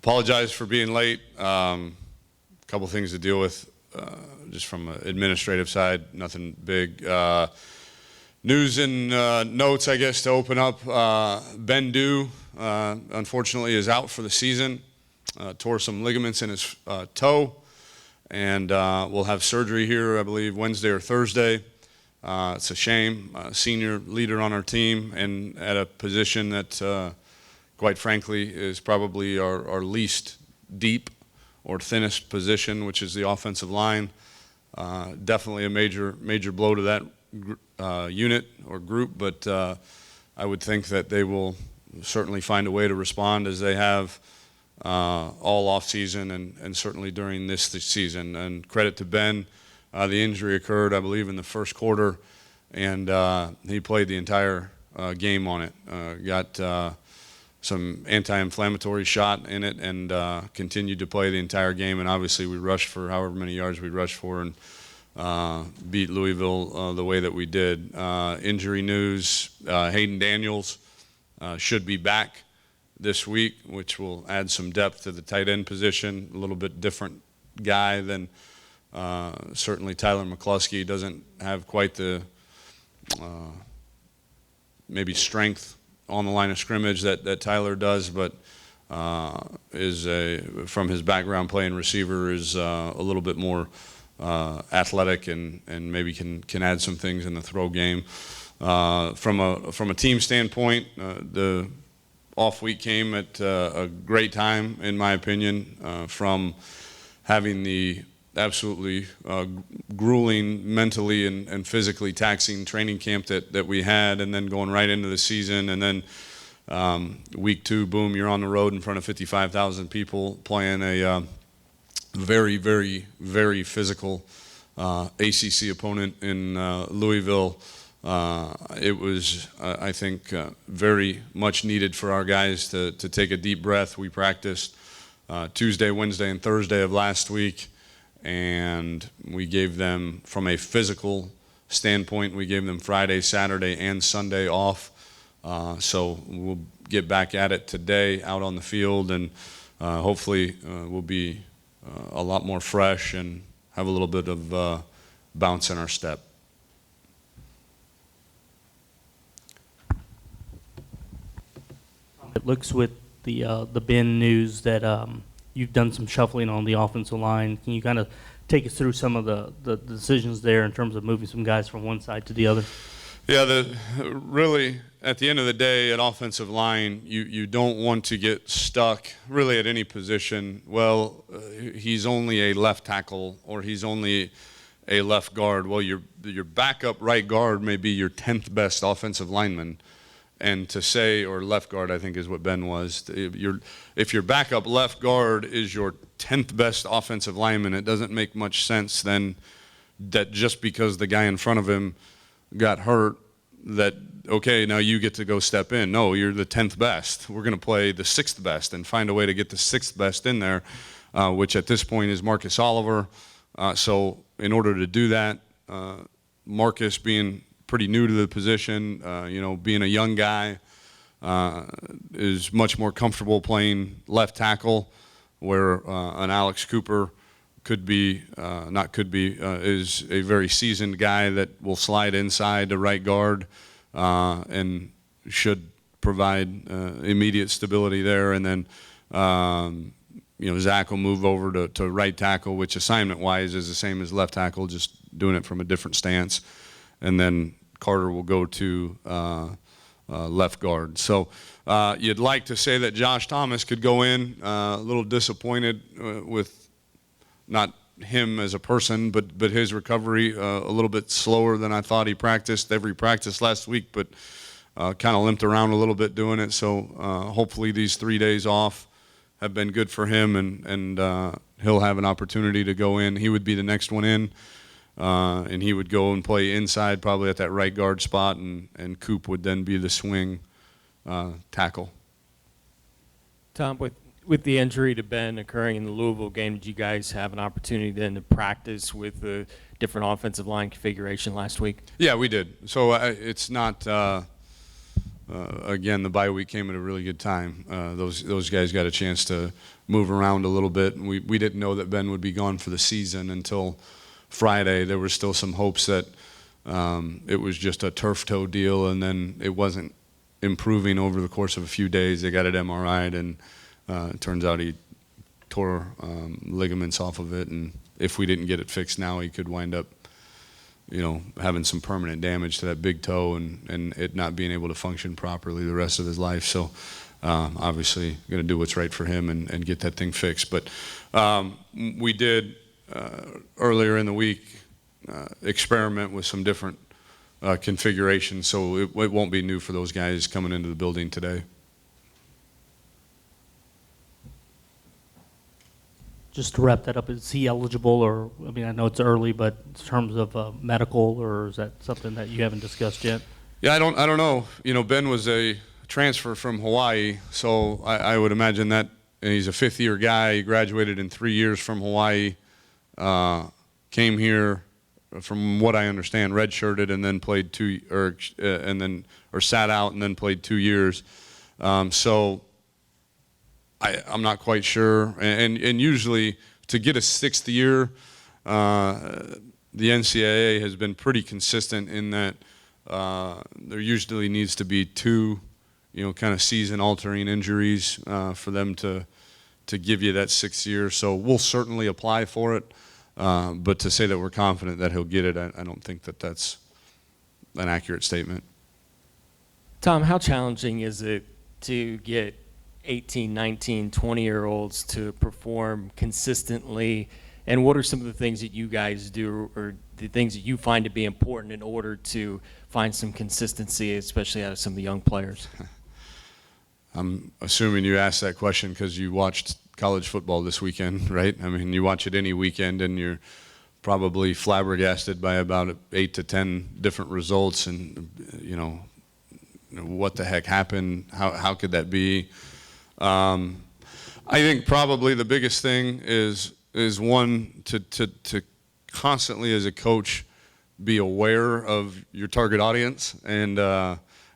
Apologize for being late. Couple things to deal with just from an administrative side, nothing big. News and notes, I guess, to open up. Ben Dew, unfortunately, is out for the season. Tore some ligaments in his toe, and we'll have surgery here, I believe, Wednesday or Thursday. It's a shame. Senior leader on our team and at a position that, quite frankly, is probably our least deep or thinnest position, which is the offensive line. Definitely a major blow to that unit or group, but I would think that they will certainly find a way to respond as they have all off season and certainly during this season. And credit to Ben. The injury occurred, I believe, in the first quarter, and he played the entire game on it. Got some anti-inflammatory shot in it and continued to play the entire game. And obviously we rushed for however many yards we rushed for and beat Louisville the way that we did. Injury news, Hayden Daniels should be back this week, which will add some depth to the tight end position. A little bit different guy than certainly Tyler McCluskey. Doesn't have quite the maybe strength on the line of scrimmage that Tyler does, but is from his background playing receiver is a little bit more athletic and maybe can add some things in the throw game. From a team standpoint, the off week came at a great time, in my opinion, from having the absolutely grueling, mentally and physically taxing training camp that we had, and then going right into the season. And then week 2, boom, you're on the road in front of 55,000 people playing a very, very, very physical ACC opponent in Louisville. It was, I think, very much needed for our guys to take a deep breath. We practiced Tuesday, Wednesday, and Thursday of last week. And we gave them, from a physical standpoint, we gave them Friday, Saturday, and Sunday off. So we'll get back at it today out on the field, and hopefully we'll be a lot more fresh and have a little bit of bounce in our step. It looks with the Ben news that you've done some shuffling on the offensive line. Can you kind of take us through some of the decisions there in terms of moving some guys from one side to the other? Yeah, really, at the end of the day, at offensive line, you don't want to get stuck really at any position. Well, he's only a left tackle or he's only a left guard. Well, your backup right guard may be your 10th best offensive lineman. And to say, or left guard, I think is what Ben was, if your backup left guard is your 10th best offensive lineman, it doesn't make much sense then that just because the guy in front of him got hurt, that, okay, now you get to go step in. No, you're the 10th best. We're going to play the 6th best and find a way to get the 6th best in there, which at this point is Marcus Oliver. So in order to do that, Marcus being pretty new to the position, being a young guy, is much more comfortable playing left tackle, where an Alex Cooper is a very seasoned guy that will slide inside to right guard and should provide immediate stability there. And then, Zach will move over to right tackle, which assignment-wise is the same as left tackle, just doing it from a different stance. And then Carter will go to left guard. So you'd like to say that Josh Thomas could go in. A little disappointed with not him as a person, but his recovery a little bit slower than I thought. He practiced every practice last week, but kind of limped around a little bit doing it. So hopefully these 3 days off have been good for him, and he'll have an opportunity to go in. He would be the next one in. And he would go and play inside, probably at that right guard spot, and Coop would then be the swing tackle. Tom, with the injury to Ben occurring in the Louisville game, did you guys have an opportunity then to practice with the different offensive line configuration last week? Yeah, we did. So it's not again, the bye week came at a really good time. Those guys got a chance to move around a little bit. We didn't know that Ben would be gone for the season until Friday. There were still some hopes that it was just a turf toe deal, and then it wasn't improving over the course of a few days. They got it MRI'd, and it turns out he tore ligaments off of it. And if we didn't get it fixed now, he could wind up, having some permanent damage to that big toe and it not being able to function properly the rest of his life. So obviously going to do what's right for him and get that thing fixed. But we did earlier in the week experiment with some different configurations, so it won't be new for those guys coming into the building today. Just to wrap that up, is he eligible, or, I mean, I know it's early, but in terms of medical, or is that something that you haven't discussed yet? Yeah, I don't know. Ben was a transfer from Hawaii, so I would imagine that, and he's a fifth-year guy. He graduated in 3 years from Hawaii, came here, from what I understand, redshirted and then played sat out and then played 2 years. So I'm not quite sure. And usually to get a sixth year, the NCAA has been pretty consistent in that there usually needs to be two, kind of season-altering injuries for them to give you that 6th year. So we'll certainly apply for it. But to say that we're confident that he'll get it, I don't think that that's an accurate statement. Tom, how challenging is it to get 18, 19, 20-year-olds to perform consistently? And what are some of the things that you guys do, or the things that you find to be important in order to find some consistency, especially out of some of the young players? I'm assuming you asked that question because you watched college football this weekend, right? I mean, you watch it any weekend and you're probably flabbergasted by about 8 to 10 different results, and what the heck happened? How could that be? I think probably the biggest thing is one to constantly as a coach be aware of your target audience, and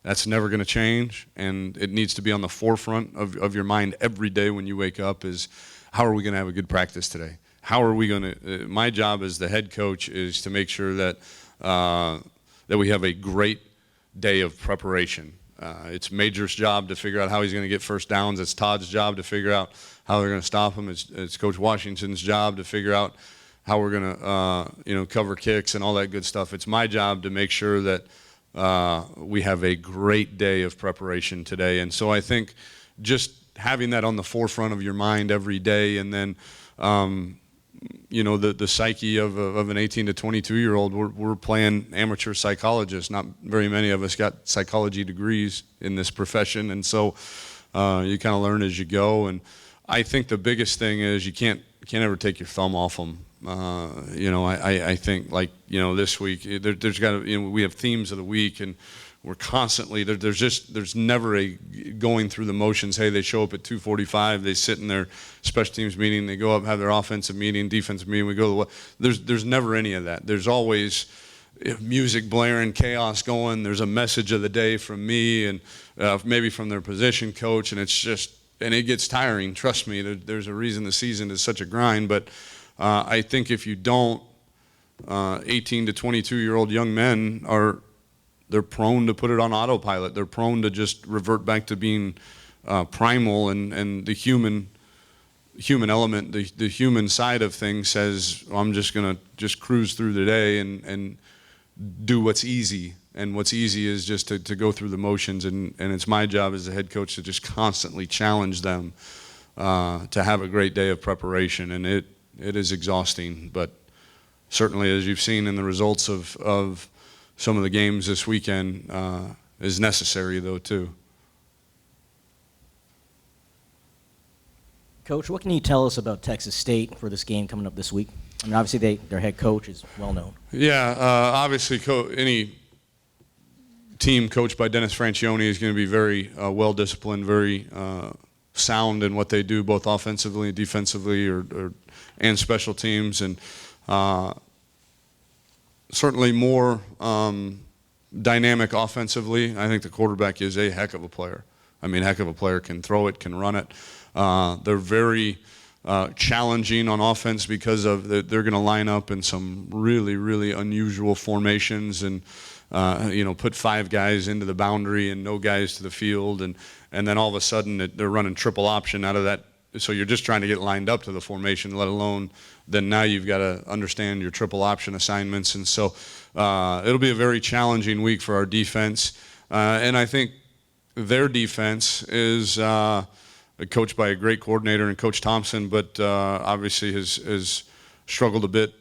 that's never going to change, and it needs to be on the forefront of your mind every day when you wake up. Is how are we going to have a good practice today? How are we going to? My job as the head coach is to make sure that that we have a great day of preparation. It's Major's job to figure out how he's going to get first downs. It's Todd's job to figure out how they're going to stop him. It's Coach Washington's job to figure out how we're going to cover kicks and all that good stuff. It's my job to make sure that we have a great day of preparation today. And so I think just having that on the forefront of your mind every day, and then the psyche of an 18 to 22-year-old, we're playing amateur psychologists. Not very many of us got psychology degrees in this profession, and so you kind of learn as you go. And I think the biggest thing is you can't ever take your thumb off them. I think, like, this week there's got to, we have themes of the week, and we're constantly there's never a going through the motions. Hey, they show up at 2:45, they sit in their special teams meeting, they go up, have their offensive meeting, defensive meeting, we go to there's never any of that. There's always music blaring, chaos going. There's a message of the day from me and maybe from their position coach, and it gets tiring. Trust me, there's a reason the season is such a grind. But I think if you don't, 18 to 22-year-old young men they're prone to put it on autopilot. They're prone to just revert back to being primal, and the human element, the human side of things says, well, I'm just gonna cruise through the day and do what's easy. And what's easy is just to go through the motions, and it's my job as a head coach to just constantly challenge them to have a great day of preparation. And it is exhausting, but certainly, as you've seen in the results of some of the games this weekend, is necessary, though, too. Coach, what can you tell us about Texas State for this game coming up this week? I mean, obviously their head coach is well known. Yeah, obviously any team coached by Dennis Francione is going to be very well disciplined, very sound in what they do, both offensively and defensively, and special teams, and certainly more dynamic offensively. I think the quarterback is a heck of a player. I mean, heck of a player, can throw it, can run it. They're very challenging on offense because of they're going to line up in some really, really unusual formations and put 5 guys into the boundary and no guys to the field, and then all of a sudden they're running triple option out of that. So you're just trying to get lined up to the formation, let alone then now you've got to understand your triple option assignments. And so it'll be a very challenging week for our defense. And I think their defense is coached by a great coordinator in Coach Thompson, but obviously has struggled a bit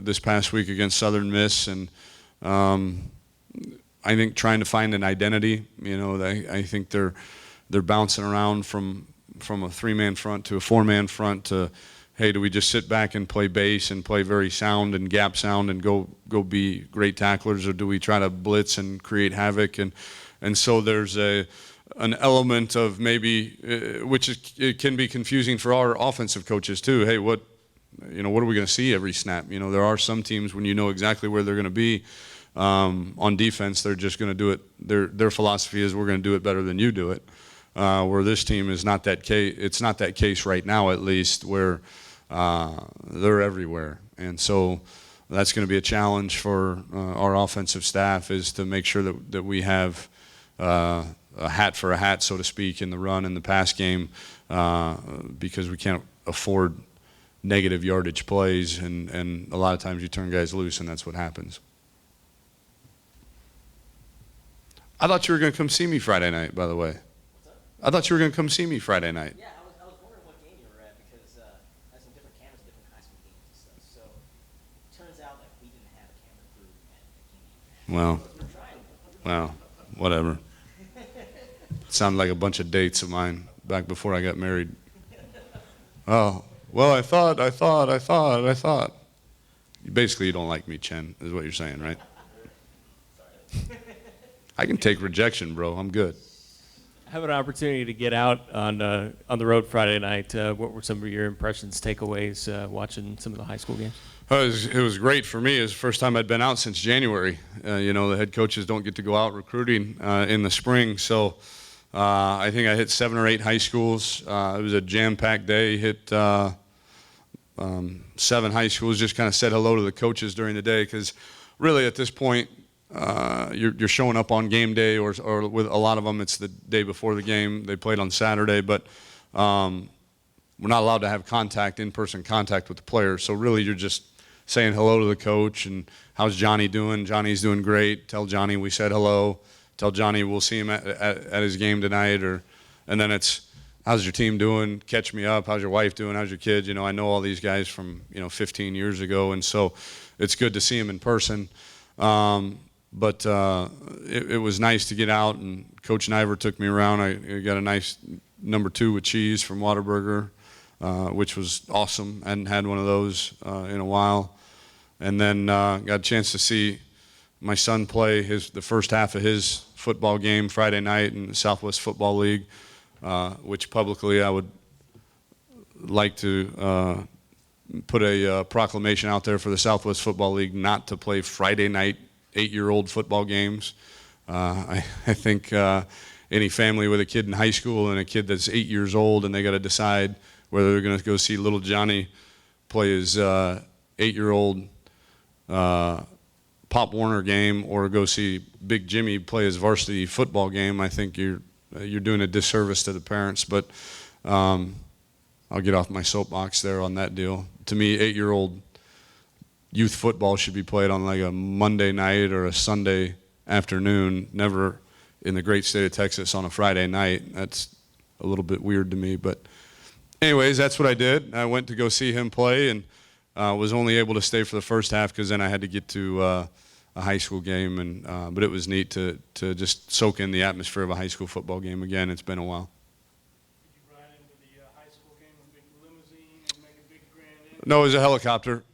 this past week against Southern Miss. And I think trying to find an identity, I think they're bouncing around from a 3-man front to a 4-man front to, hey, do we just sit back and play base and play very sound and gap sound and go be great tacklers, or do we try to blitz and create havoc? And so there's an element of maybe, it can be confusing for our offensive coaches too. Hey, what are we going to see every snap? There are some teams when you know exactly where they're going to be on defense, they're just going to do it. Their philosophy is we're going to do it better than you do it. Where this team is not that case. It's not that case right now, at least, where they're everywhere. And so that's going to be a challenge for our offensive staff, is to make sure that we have a hat for a hat, so to speak, in the run and the pass game, because we can't afford negative yardage plays, and a lot of times you turn guys loose and that's what happens. I thought you were going to come see me Friday night, by the way. I thought you were going to come see me Friday night. Yeah, I was wondering what game you were at, because I had some different cameras, different high school games and stuff. So it turns out that we didn't have a camera crew at the game. Well, We're trying. well, whatever. Sounded like a bunch of dates of mine back before I got married. Oh, well, I thought. Basically, you don't like me, Chen, is what you're saying, right? I can take rejection, bro. I'm good. Have an opportunity to get out on the road Friday night. What were some of your impressions, takeaways, watching some of the high school games? It was great for me. It was the first time I'd been out since January. The head coaches don't get to go out recruiting in the spring. So I think I hit 7 or 8 high schools. It was a jam-packed day. Hit 7 high schools, just kind of said hello to the coaches during the day, because really at this point, you're showing up on game day, or with a lot of them, it's the day before the game. They played on Saturday, but we're not allowed to have in-person contact with the players. So really, you're just saying hello to the coach and how's Johnny doing? Johnny's doing great. Tell Johnny we said hello. Tell Johnny we'll see him at his game tonight. And then it's, how's your team doing? Catch me up. How's your wife doing? How's your kids? I know all these guys from 15 years ago, and so it's good to see them in person. But it was nice to get out, and Coach Niver took me around. I got a nice number 2 with cheese from Whataburger, which was awesome. I hadn't had one of those in a while. And then got a chance to see my son play the first half of his football game Friday night in the Southwest Football League, which publicly I would like to put a proclamation out there for the Southwest Football League not to play Friday night 8-year-old football games. I think any family with a kid in high school and a kid that's 8 years old and they got to decide whether they're going to go see little Johnny play his 8-year-old Pop Warner game or go see Big Jimmy play his varsity football game, I think you're doing a disservice to the parents. But I'll get off my soapbox there on that deal. To me, 8-year-old youth football should be played on like a Monday night or a Sunday afternoon, never in the great state of Texas on a Friday night. That's a little bit weird to me. But anyways, that's what I did. I went to go see him play, and was only able to stay for the first half because then I had to get to a high school game. And but it was neat to just soak in the atmosphere of a high school football game again. It's been a while. Did you ride into the high school game with a big limousine and make a big grand entrance? No, it was a helicopter,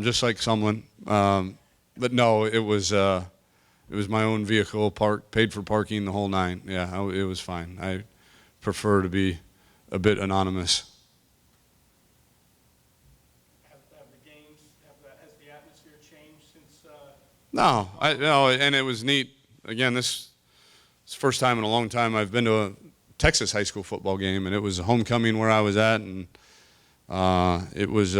just like Sumlin. But no, it was my own vehicle, paid for parking, the whole nine. Yeah, it was fine. I prefer to be a bit anonymous. Has the atmosphere changed since No, no, and it was neat. Again, this is the first time in a long time I've been to a Texas high school football game, and it was a homecoming where I was at, and it was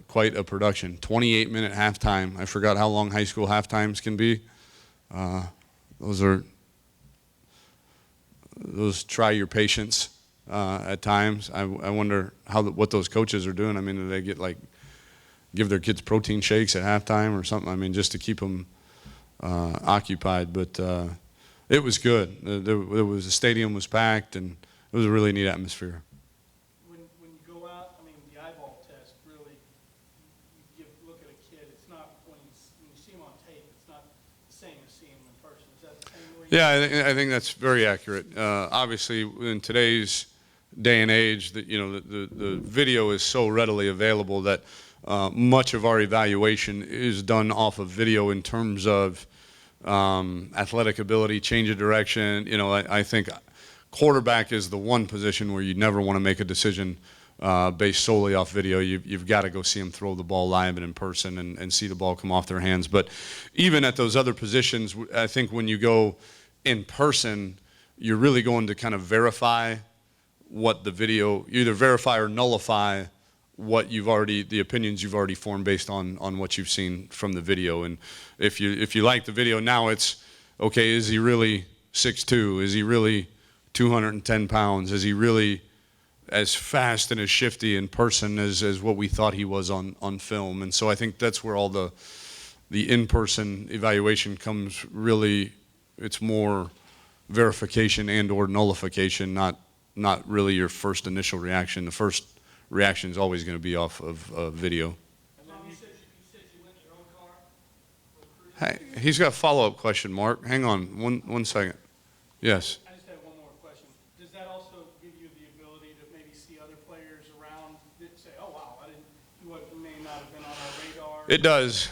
quite a production. 28-minute halftime. I forgot how long high school halftimes can be. Those try your patience at times. I wonder what those coaches are doing. I mean, do they give their kids protein shakes at halftime or something? I mean, just to keep them occupied. But it was good. The stadium was packed, and it was a really neat atmosphere. When you go out, I mean, the eyeball test really, look at a kid, it's not, when you see him on tape, it's not the same as seeing him in person. Is that the same way? Yeah, I think that's very accurate. Obviously, in today's day and age, the video is so readily available that much of our evaluation is done off of video in terms of athletic ability, change of direction. I think quarterback is the one position where you never want to make a decision based solely off video. You've got to go see them throw the ball live and in person and see the ball come off their hands. But even at those other positions, I think when you go in person, you're really going to kind of verify what the video, either verify or nullify what the opinions you've already formed based on what you've seen from the video. And if you like the video, now it's, okay, is he really 6'2"? Is he really 210 pounds? Is he really as fast and as shifty in person as what we thought he was on film? And so I think that's where all the in-person evaluation comes. Really, it's more verification and or nullification, not really your first initial reaction. The first reaction is always going to be off of video. Tom, you said you went in your own car? Hey, he's got a follow-up question, Mark. Hang on one second. Yes. I just have one more question. Does that also give you the ability to maybe see other players around that say, oh, wow, he may not have been on our radar? It does.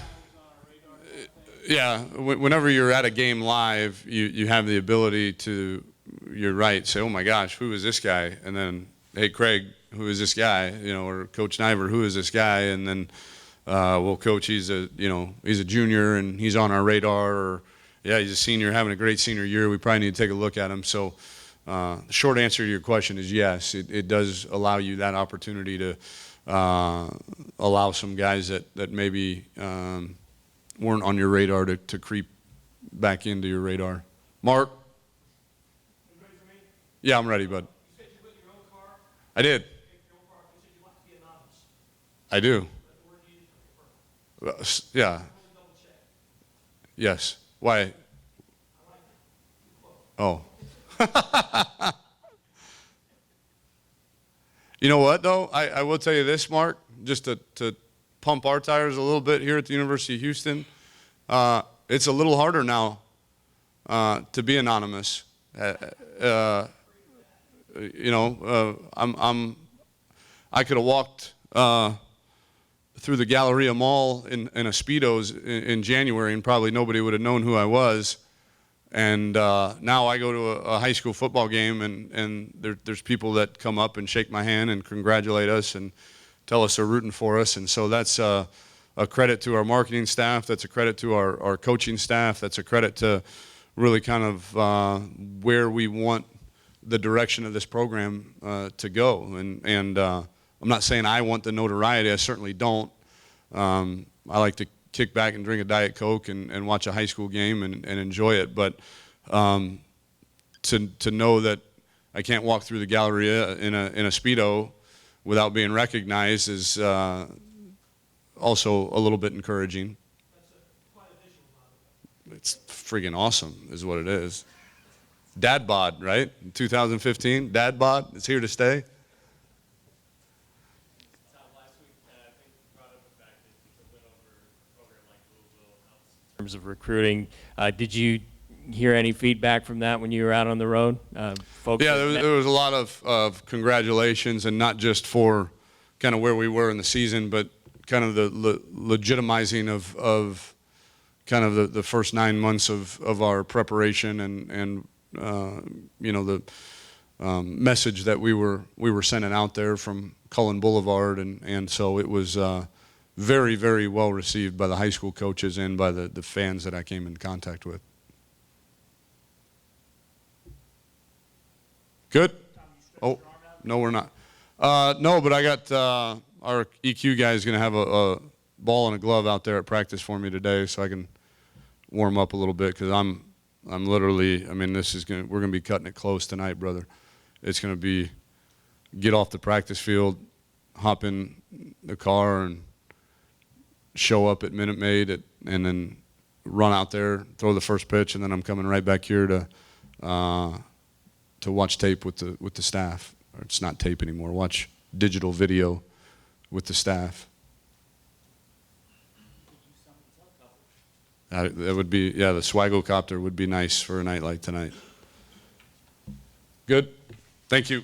Yeah, whenever you're at a game live, you have the ability to, you're right, say, oh my gosh, who is this guy? And then, hey, Craig, who is this guy? Or Coach Niver, who is this guy? And then, well, Coach, he's a junior and he's on our radar. Or, yeah, he's a senior, having a great senior year. We probably need to take a look at him. So the short answer to your question is yes, it does allow you that opportunity to allow some guys that maybe weren't on your radar to creep back into your radar. Mark? You ready for me? Yeah, I'm ready, bud. You said you went in your own car? I did. You said you want to be anonymous. I do. That's the word you used for your Yeah. Only double check. Yes. Why? I like it. Oh. You know what, though? I will tell you this, Mark, just to pump our tires a little bit here at the University of Houston. It's a little harder now to be anonymous. I could have walked through the Galleria Mall in a Speedos in January, and probably nobody would have known who I was. And now I go to a high school football game, and there's people that come up and shake my hand and congratulate us and tell us they're rooting for us. And so that's a credit to our marketing staff. That's a credit to our coaching staff. That's a credit to really kind of where we want the direction of this program to go. And I'm not saying I want the notoriety. I certainly don't. I like to kick back and drink a Diet Coke and watch a high school game and enjoy it. But to know that I can't walk through the Galleria in a Speedo without being recognized is also a little bit encouraging. Quite a visual out of it. It's friggin' awesome is what it is. Dad bod, right? 2015, Dad bod, it's here to stay. Last week, I think you brought up the fact that you went over a program like Louisville helps in terms of recruiting. Did you hear any feedback from that when you were out on the road? Folks Yeah, there was a lot of congratulations, and not just for kind of where we were in the season, but kind of the legitimizing of kind of the first 9 months of our preparation and the message that we were sending out there from Cullen Boulevard, and so it was very, very well received by the high school coaches and by the fans that I came in contact with. Good? Oh, no, we're not. No, but I got our EQ guy is going to have a ball and a glove out there at practice for me today, so I can warm up a little bit, because I'm literally, I mean, we're going to be cutting it close tonight, brother. It's going to be get off the practice field, hop in the car, and show up at Minute Maid, and then run out there, throw the first pitch, and then I'm coming right back here to watch tape with the staff. Or it's not tape anymore. Watch digital video with the staff. That would be, yeah, the Swaggle copter would be nice for a night like tonight. Good. Thank you.